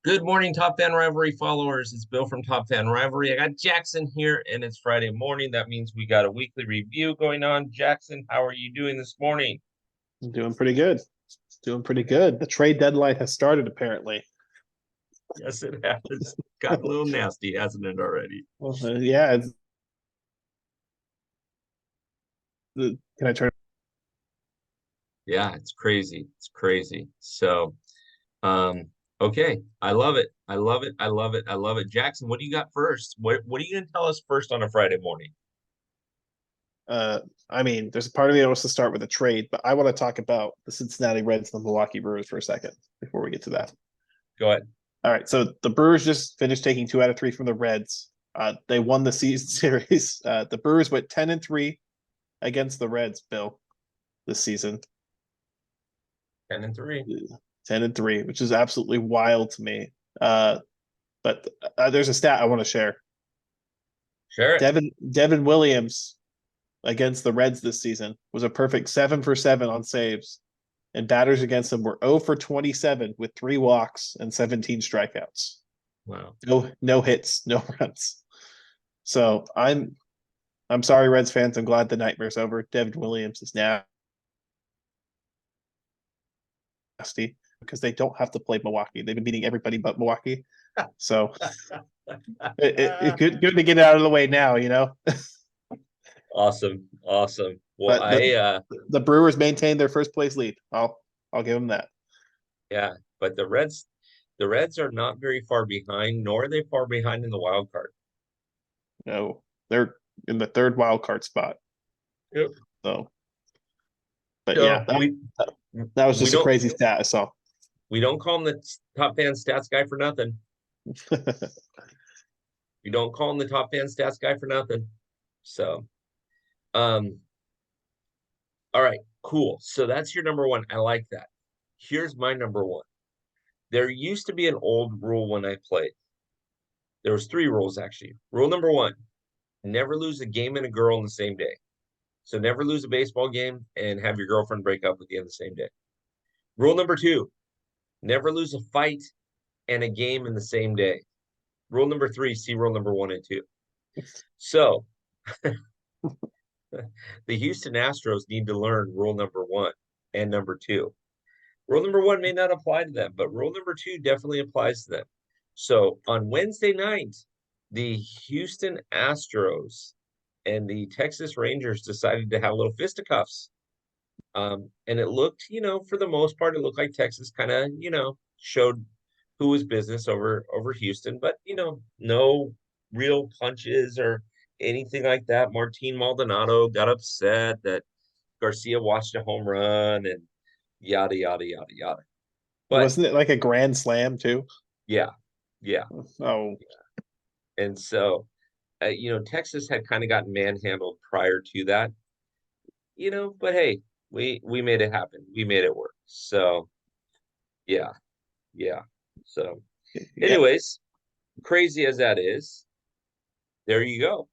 Good morning, Top Fan Rivalry followers. It's Bill from Top Fan Rivalry. I got Jackson here, and it's Friday morning. That means we got a weekly review going on. Jackson, how are you doing this morning? I'm doing pretty good. Doing pretty good. The trade deadline has started, apparently. Yes, it has. Got a little nasty, hasn't it already? Well, yeah. Can I turn? Yeah, it's crazy. It's crazy. Um, okay. I love it. I love it. I love it. I love it. Jackson, what do you got first? What are you going to tell us first on a Friday morning? Uh, I mean, there's a part of me that wants to start with a trade, but I want to talk about the Cincinnati Reds and the Milwaukee Brewers for a second before we get to that. Go ahead. All right. So the Brewers just finished taking 2 out of 3 from the Reds. They won the season series. The Brewers went 10-3 against the Reds, Bill, this season. 10-3. 10-3, which is absolutely wild to me. But there's a stat I want to share. Share it. Devin Williams against the Reds this season was a perfect 7 for 7 on saves, and batters against them were 0 for 27 with 3 walks and 17 strikeouts. Wow. No hits, no runs. So I'm sorry, Reds fans. I'm glad the nightmare's over. Devin Williams is now nasty because they don't have to play Milwaukee. They've been beating everybody but Milwaukee. So it's good to get it out of the way now, you know. Awesome. Awesome. Well, But the Brewers maintained their first place lead. I'll give them that. yeah, but the Reds are not very far behind, nor are they far behind in the wild card. No, they're in the third wild card spot. Yep. So, but So yeah, that was we just a don't crazy stat I saw. we don't call him the top fan stats guy for nothing. We don't call him the top fan stats guy for nothing. So, um, all right, cool. So that's your number one. I like that. Here's my number one. There used to be an old rule when I played. There was three rules actually. Rule number one: never lose a game and a girl in the same day. So never lose a baseball game and have your girlfriend break up with you on the same day. Rule number two: never lose a fight and a game in the same day. Rule number three: see rule number one and two. So the Houston Astros need to learn rule number one and number two. Rule number one may not apply to them, but rule number two definitely applies to them. So on Wednesday night, the Houston Astros and the Texas Rangers decided to have little fisticuffs. And it looked, for the most part, it looked like Texas kind of, showed who was business over Houston, but no real punches or anything like that. Martin Maldonado got upset that Garcia watched a home run and yada yada yada yada. But Wasn't it like a grand slam too? yeah, yeah. Oh, And so, Texas had kind of gotten manhandled prior to that, but hey, we made it happen. We made it work. So yeah, yeah. So, yeah, anyways, crazy as that is, there you go.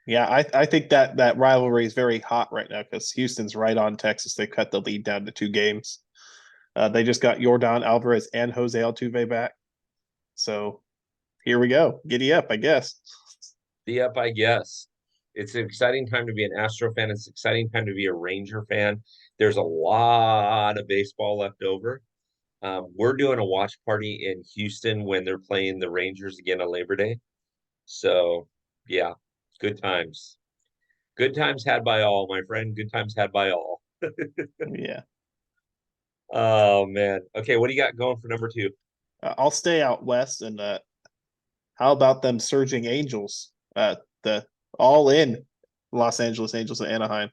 yeah. I think that rivalry is very hot right now because Houston's right on Texas. They cut the lead down to 2 games. They just got Yordan Alvarez and Jose Altuve back. So here we go. Giddy up, I guess. The up, I guess. It's an exciting time to be an Astro fan. It's an exciting time to be a Ranger fan. There's a lot of baseball left over. We're doing a watch party in Houston when they're playing the Rangers again on Labor Day. So, yeah, good times. Good times had by all, my friend. Good times had by all. Yeah. Oh, man. Okay, what do you got going for number two? I'll stay out west. And how about them surging Angels? The all in Los Angeles Angels and Anaheim.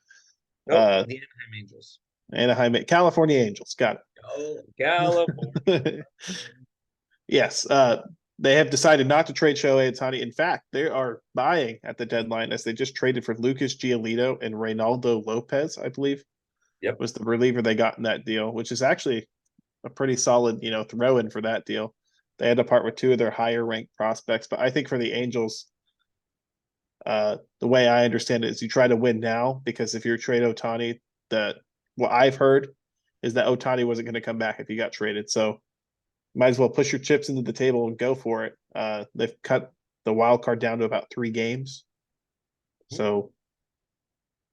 Nope, Uh, the Anaheim Angels. Anaheim, California Angels. Got Oh, California. it. Yes. They have decided not to trade Shohei Ohtani. In fact, they are buying at the deadline as they just traded for Lucas Giolito and Reynaldo Lopez, I believe, Yep. was the reliever they got in that deal, which is actually a pretty solid, throw in for that deal. They had to part with two of their higher ranked prospects. But I think for the Angels, the way I understand it is you try to win now because if you're trade Ohtani, what I've heard is that Ohtani wasn't going to come back if he got traded. So might as well push your chips into the table and go for it. They've cut the wild card down to about 3 games. So,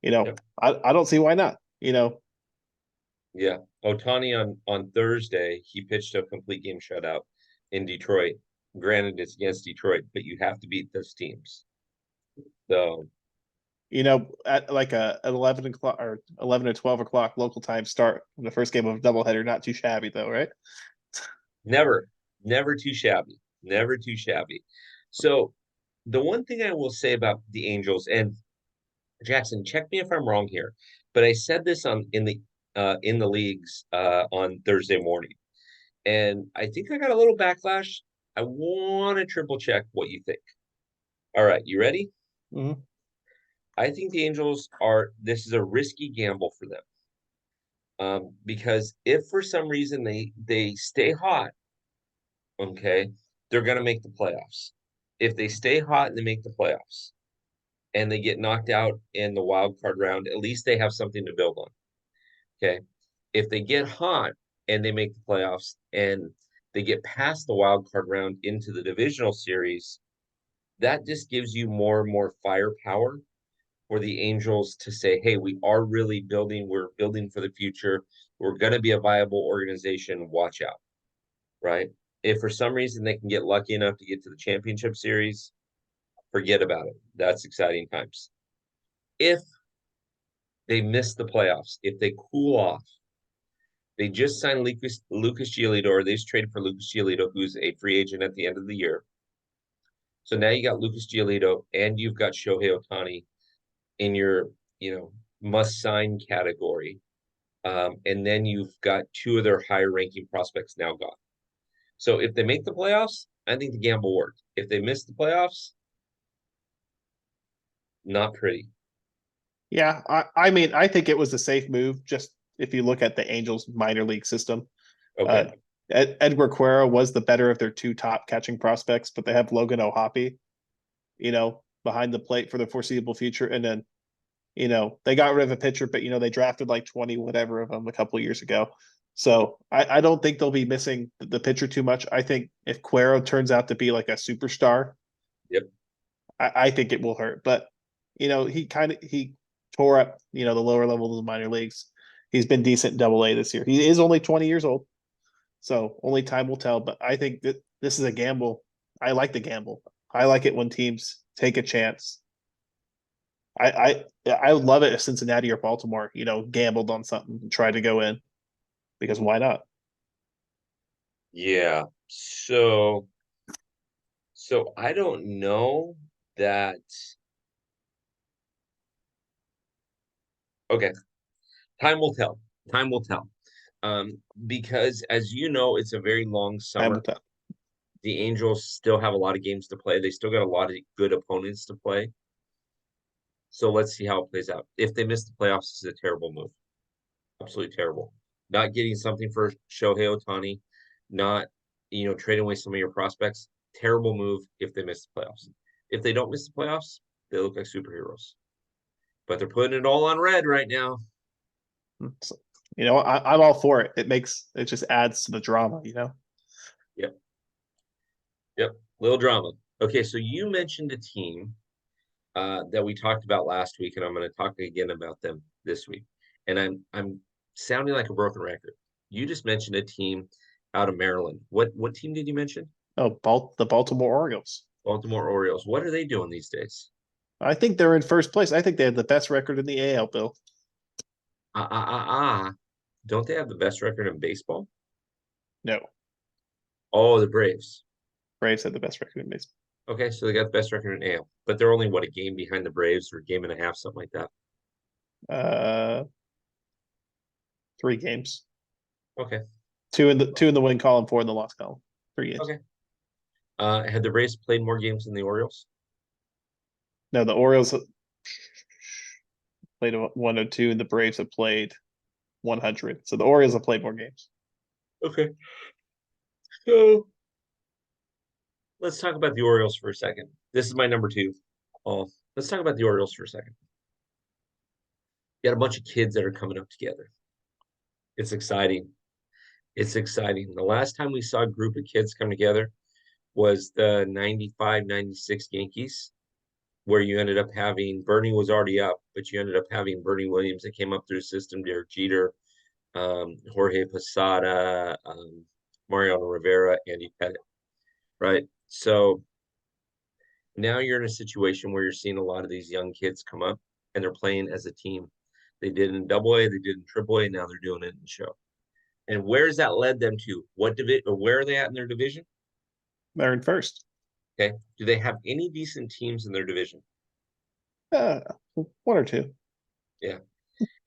Yep. I don't see why not. Yeah. Otani on Thursday, he pitched a complete game shutout in Detroit. Granted, it's against Detroit, but you have to beat those teams. So At like an 11 o'clock or 11 or 12 o'clock local time start in the first game of a doubleheader, not too shabby though, right? never, never too shabby. Never too shabby. So the one thing I will say about the Angels, and Jackson, check me if I'm wrong here, but I said this in the leagues on Thursday morning, and I think I got a little backlash. I want to triple check what you think. All right, you ready? Mhm. I think the Angels are. This is a risky gamble for them, because if for some reason they stay hot, okay, they're gonna make the playoffs. If they stay hot and they make the playoffs, and they get knocked out in the wild card round, at least they have something to build on. Okay. If they get hot and they make the playoffs and they get past the wild card round into the divisional series, that just gives you more and more firepower for the Angels to say, hey, we are really building, we're building for the future. We're going to be a viable organization. Watch out. Right. If for some reason they can get lucky enough to get to the championship series, forget about it. That's exciting times. If they miss the playoffs, if they cool off, they just signed Lucas Giolito, or they just traded for Lucas Giolito, who's a free agent at the end of the year. So now you got Lucas Giolito and you've got Shohei Otani in your, must sign category. And then you've got two of their higher ranking prospects now gone. So if they make the playoffs, I think the gamble worked. If they miss the playoffs, not pretty. Yeah, I mean, I think it was a safe move. Just if you look at the Angels minor league system, uh, Okay. Edward Cuero was the better of their two top catching prospects, but they have Logan O'Hoppe, behind the plate for the foreseeable future. And then, they got rid of a pitcher, but they drafted like 20 whatever of them a couple of years ago. So I don't think they'll be missing the pitcher too much. I think if Cuero turns out to be like a superstar, Yep. I think it will hurt. But he tore up the lower levels of the minor leagues. He's been decent in Double A this year. He is only 20 years old, so only time will tell. But I think that this is a gamble. I like the gamble. I like it when teams take a chance. I would love it if Cincinnati or Baltimore gambled on something and tried to go in, because why not? Yeah. So I don't know that. Okay. Time will tell. Time will tell. Because as you know, it's a very long Time will summer. tell. The Angels still have a lot of games to play. They still got a lot of good opponents to play. So let's see how it plays out. If they miss the playoffs, this is a terrible move. Absolutely terrible. Not getting something for Shohei Otani, not trading away some of your prospects. Terrible move if they miss the playoffs. If they don't miss the playoffs, they look like superheroes. But they're putting it all on red right now. So, I'm all for it. It just adds to the drama. Yep. Yep. Little drama. Okay, so you mentioned a team that we talked about last week, and I'm going to talk again about them this week. And I'm sounding like a broken record. You just mentioned a team out of Maryland. What team did you mention? Oh, the Baltimore Orioles. Baltimore Orioles. What are they doing these days? I think they're in first place. I think they have the best record in the AL, Bill. Ah ah ah ah. Don't they have the best record in baseball? No, Oh, the Braves. Braves have the best record in baseball. Okay, so they got the best record in AL, but they're only what, a game behind the Braves, or a game and a half, something like that. Uh, 3 games. Okay, Two in the win column, 4 in the loss column. 3 games. okay. Had the Braves played more games than the Orioles? No, the Orioles played 102, and the Braves have played 100. So the Orioles have played more games. Okay, so let's talk about the Orioles for a second. This is my number two. Oh, let's talk about the Orioles for a second. You got a bunch of kids that are coming up together. It's exciting. It's exciting. The last time we saw a group of kids come together was the 95-96 Yankees, where you ended up having Bernie was already up, but you ended up having Bernie Williams that came up through the system, Derek Jeter, Jorge Posada, Mariano Rivera, Andy Pettit, right? So now you're in a situation where you're seeing a lot of these young kids come up and they're playing as a team. They did it in Double A, they did it in Triple A, now they're doing it in the show. And where's that led them to? What division or where are they at in their division? They're in first. Okay. Do they have any decent teams in their division? Uh, one or two. Yeah.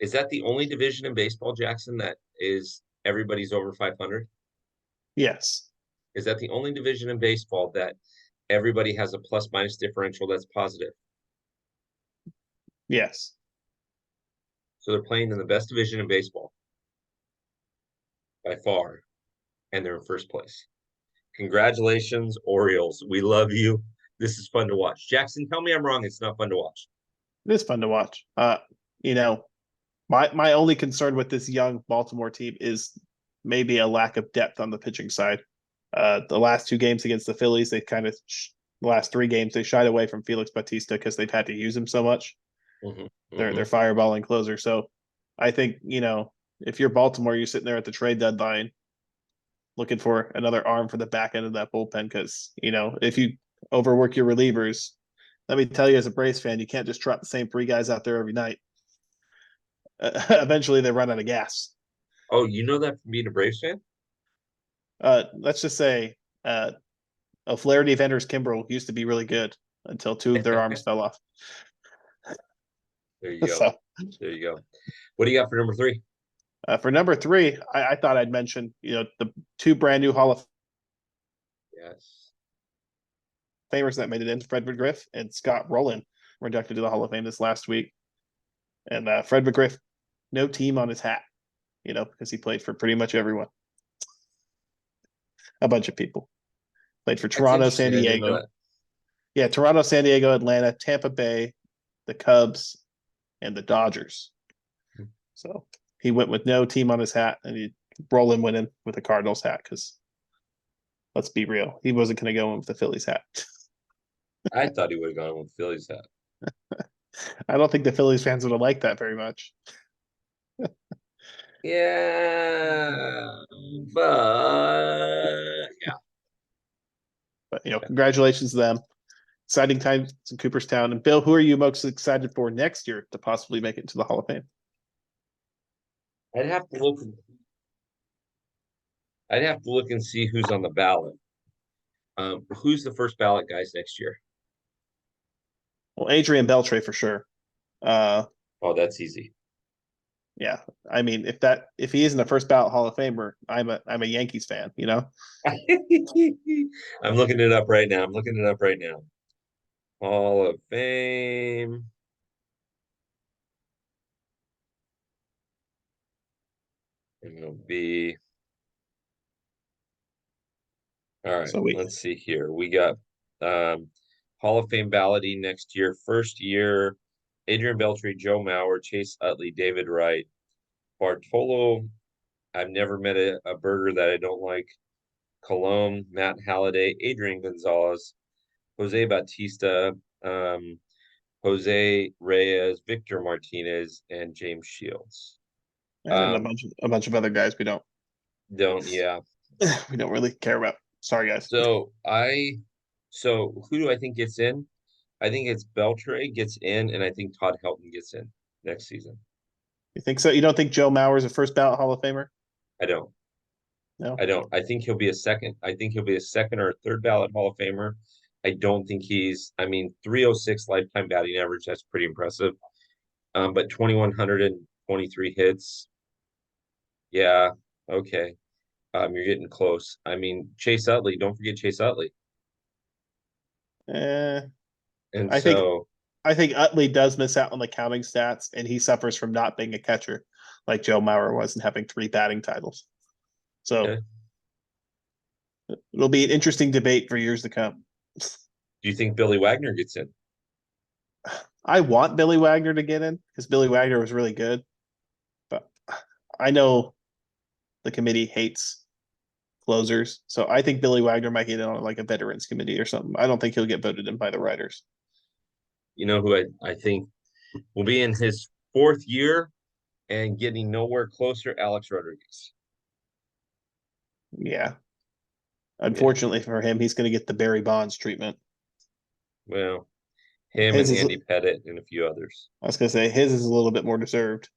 Is that the only division in baseball, Jackson, that is everybody's over 500? Yes. Is that the only division in baseball that everybody has a plus minus differential that's positive? Yes. So they're playing in the best division in baseball by far, and they're in first place. Congratulations, Orioles. We love you. This is fun to watch. Jackson, tell me I'm wrong. It's not fun to watch. It is fun to watch. You know, my only concern with this young Baltimore team is maybe a lack of depth on the pitching side. The last two games against the Phillies, they kind of the last three games they shied away from Felix Bautista because they've had to use him so much. Mm-hmm. They're fireballing closer. So I think, if you're Baltimore, you're sitting there at the trade deadline looking for another arm for the back end of that bullpen because, if you overwork your relievers, let me tell you as a Braves fan, you can't just trot the same three guys out there every night. Eventually they run out of gas. Oh, you know that from being a Braves fan? Let's just say O'Flaherty, Vendors, Kimbrel used to be really good until two of their arms fell off. There you go. So, there you go. What do you got for number three? For number three, I thought I'd mention, the two brand new Hall of Yes. Famers that made it in, Fred McGriff and Scott Rowland, were inducted to the Hall of Fame this last week. And Fred McGriff, no team on his hat, because he played for pretty much everyone. A bunch of people. Played for That's Toronto, San interesting. I didn't know Diego. that. Yeah, Toronto, San Diego, Atlanta, Tampa Bay, the Cubs, and the Dodgers. So he went with no team on his hat, and he Rowland went in with a Cardinals hat because let's be real, he wasn't going to go in with the Phillies hat. I thought he would have gone with Phillies hat. I don't think the Phillies fans would have liked that very much. Yeah, but yeah. But congratulations to them. Exciting times in Cooperstown. And Bill, who are you most excited for next year to possibly make it to the Hall of Fame? I'd have to look. I'd have to look and see who's on the ballot. Who's the first ballot guys next year? Well, Adrian Beltre for sure. Oh, that's easy. Yeah, I mean, if he isn't a first ballot Hall of Famer, I'm a Yankees fan. I'm looking it up right now. I'm looking it up right now. Hall of Fame. MLB. All right, So let's see here. We got Hall of Fame balloting next year. First year, Adrian Beltre, Joe Mauer, Chase Utley, David Wright, Bartolo. I've never met a burger that I don't like. Colomb, Matt Halliday, Adrian Gonzalez, Jose Bautista, Jose Reyes, Victor Martinez, and James Shields. and then a bunch of other guys we don't Yeah. we don't really care about. Sorry, guys. So who do I think gets in? I think it's Beltre gets in, and I think Todd Helton gets in next season. You think so? You don't think Joe Mauer is a first ballot Hall of Famer? I don't. No. I don't. I think he'll be a second. I think he'll be a second or a third ballot Hall of Famer. I don't think he's. I mean, 306 lifetime batting average. That's pretty impressive. But 2,123 hits. Yeah. Okay. You're getting close. I mean, Chase Utley. Don't forget Chase Utley. Eh, And I think so, I think Utley does miss out on the counting stats, and he suffers from not being a catcher like Joe Mauer was and having 3 batting titles. So okay. it'll be an interesting debate for years to come. Do you think Billy Wagner gets in? I want Billy Wagner to get in because Billy Wagner was really good, but I know the committee hates closers. So I think Billy Wagner might get in on like a veterans committee or something. I don't think he'll get voted in by the writers. You know who I think will be in his fourth year and getting nowhere closer? Alex Rodriguez. Yeah. Yeah. Unfortunately for him, he's going to get the Barry Bonds treatment. Well, him His and is, Andy Pettit and a few others. I was going to say, his is a little bit more deserved,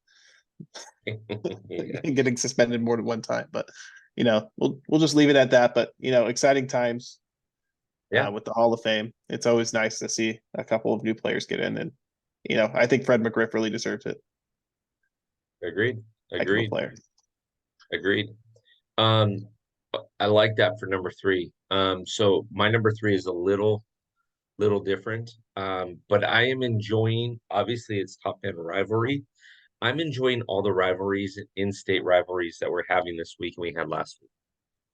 Yeah. getting suspended more than one time. But we'll just leave it at that. But exciting times Yeah. with the Hall of Fame. It's always nice to see a couple of new players get in, and I think Fred McGriff really deserves it. Agreed. Heck of a Agreed. player. Agreed. Um, I like that for number three. So my number three is a little different. But I am enjoying, obviously it's top fan rivalry. I'm enjoying all the rivalries, in-state rivalries that we're having this week and we had last week.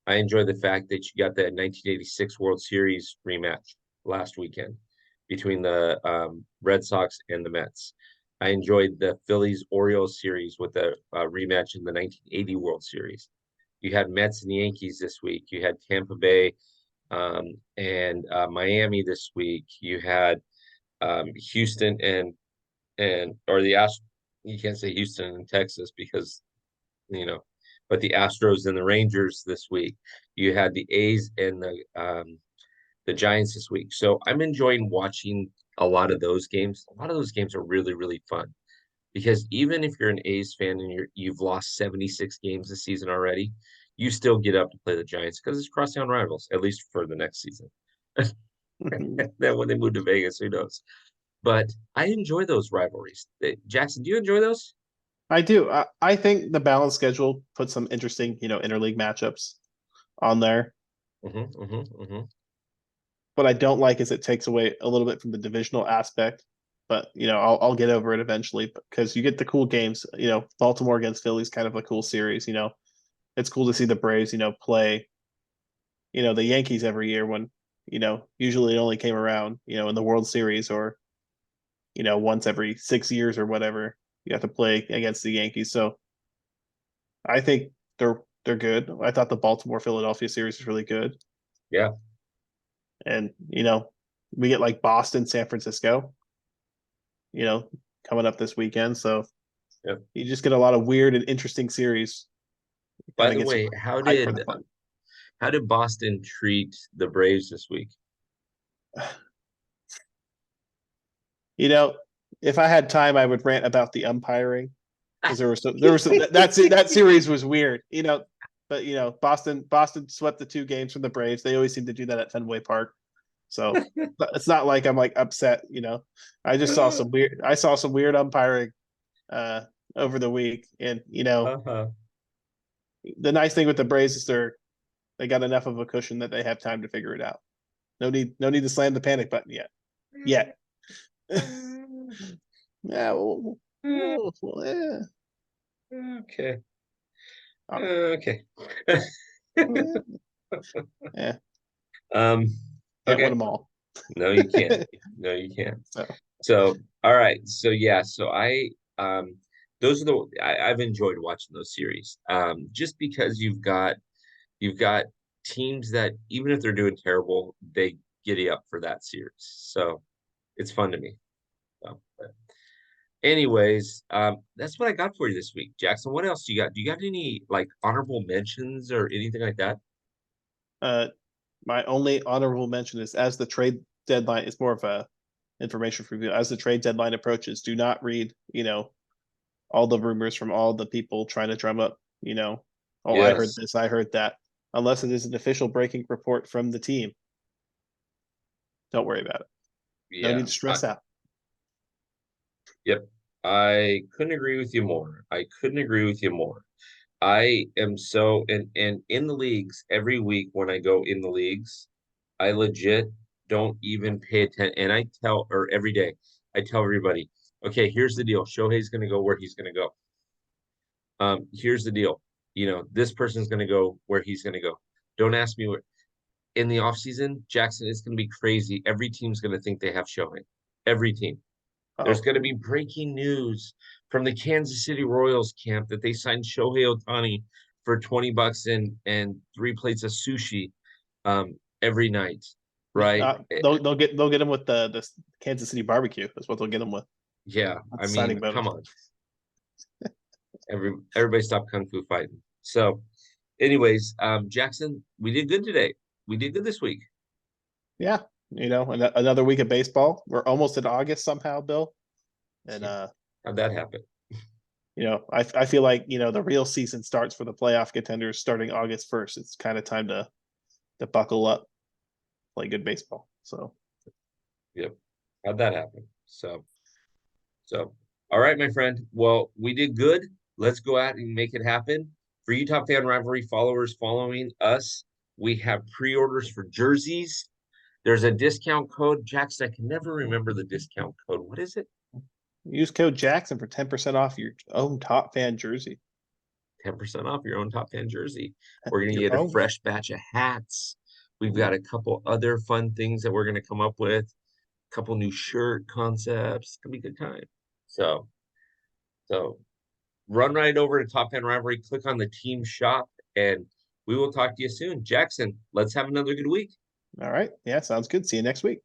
I enjoy the fact that you got the 1986 World Series rematch last weekend between the Red Sox and the Mets. I enjoyed the Phillies Orioles series with the rematch in the 1980 World Series. You had Mets and Yankees this week. You had Tampa Bay and Miami this week. You had Houston and or the Ast. You can't say Houston and Texas because you know, but the Astros and the Rangers this week. You had the A's and the Giants this week. So I'm enjoying watching a lot of those games. A lot of those games are really fun because even if you're an A's fan and you've lost 76 games this season already, you still get up to play the Giants because it's crosstown rivals, at least for the next season. Then when they move to Vegas, who knows? But I enjoy those rivalries. Jackson, do you enjoy those? I do. I think the balanced schedule puts some interesting, interleague matchups on there. What I don't like is it takes away a little bit from the divisional aspect. But I'll get over it eventually because you get the cool games. Baltimore against Philly is kind of a cool series. It's cool to see the Braves, play, the Yankees every year when, usually it only came around, in the World Series or, once every 6 years or whatever. You have to play against the Yankees. So I think they're good. I thought the Baltimore Philadelphia series was really good. Yeah. And we get like Boston, San Francisco, you know, coming up this weekend. So Yeah. you just get a lot of weird and interesting series. By Kind of the gets you way, hyped for the fun. how did Boston treat the Braves this week? You know, if I had time, I would rant about the umpiring because there was that series was weird. But Boston swept the two games from the Braves. They always seem to do that at Fenway Park. So it's not like I'm like upset. I saw some weird umpiring uh, over the week, and Uh-huh. the nice thing with the Braves is they got enough of a cushion that they have time to figure it out. No need to slam the panic button yet. Yeah, yeah. Okay. Oh, Okay. yeah. Um, Can't win okay. them all. No, you can't. No, you can't. So So, all right. So yeah, so those are I've enjoyed watching those series. Just because you've got teams that even if they're doing terrible, they giddy up for that series. So it's fun to me. So, but anyways, that's what I got for you this week. Jackson, what else do you got? Do you got any like honorable mentions or anything like that? uh, my only honorable mention is as the trade deadline is more of a information for you. As the trade deadline approaches, do not read, all the rumors from all the people trying to drum up, oh, I heard Yes. this, I heard that, unless it is an official breaking report from the team. Don't worry about it. No need Yeah. to stress out. Yep. I couldn't agree with you more. I couldn't agree with you more. I am so and in the leagues every week when I go in the leagues, I legit don't even pay attention. And I tell or every day I tell everybody, okay, here's the deal. Shohei's gonna go where he's gonna go. Here's the deal. This person's gonna go where he's gonna go. Don't ask me where in the offseason, Jackson, it's gonna be crazy. Every team's gonna think they have Shohei. Every team. There's Oh, going to be breaking news from the Kansas City Royals camp that they signed Shohei Ohtani for $20 and 3 plates of sushi every night, right? They'll get him with the Kansas City barbecue. That's what they'll get him with. Yeah, That's I a signing mean, bonus. come on. Everybody stop kung fu fighting. So, anyways, Jackson, we did good today. We did good this week. Yeah, another week of baseball. We're almost in August somehow, Bill. And How'd that happen? I feel like the real season starts for the playoff contenders starting August 1st. It's kind of time to buckle up, play good baseball. So Yep. How'd that happen? So, all right, my friend. Well, we did good. Let's go out and make it happen. For you Top Fan Rivalry followers following us, we have pre-orders for jerseys. There's a discount code. Jackson, I can never remember the discount code. What is it? use code Jackson for 10% off your own Top Fan jersey. 10% off your own Top Fan jersey. We're going to Your get a own. fresh batch of hats. We've got a couple other fun things that we're going to come up with. A couple new shirt concepts. It's going to be a good time. So run right over to Top Fan Rivalry, click on the team shop, and we will talk to you soon. Jackson, let's have another good week. All right. Yeah, sounds good. See you next week.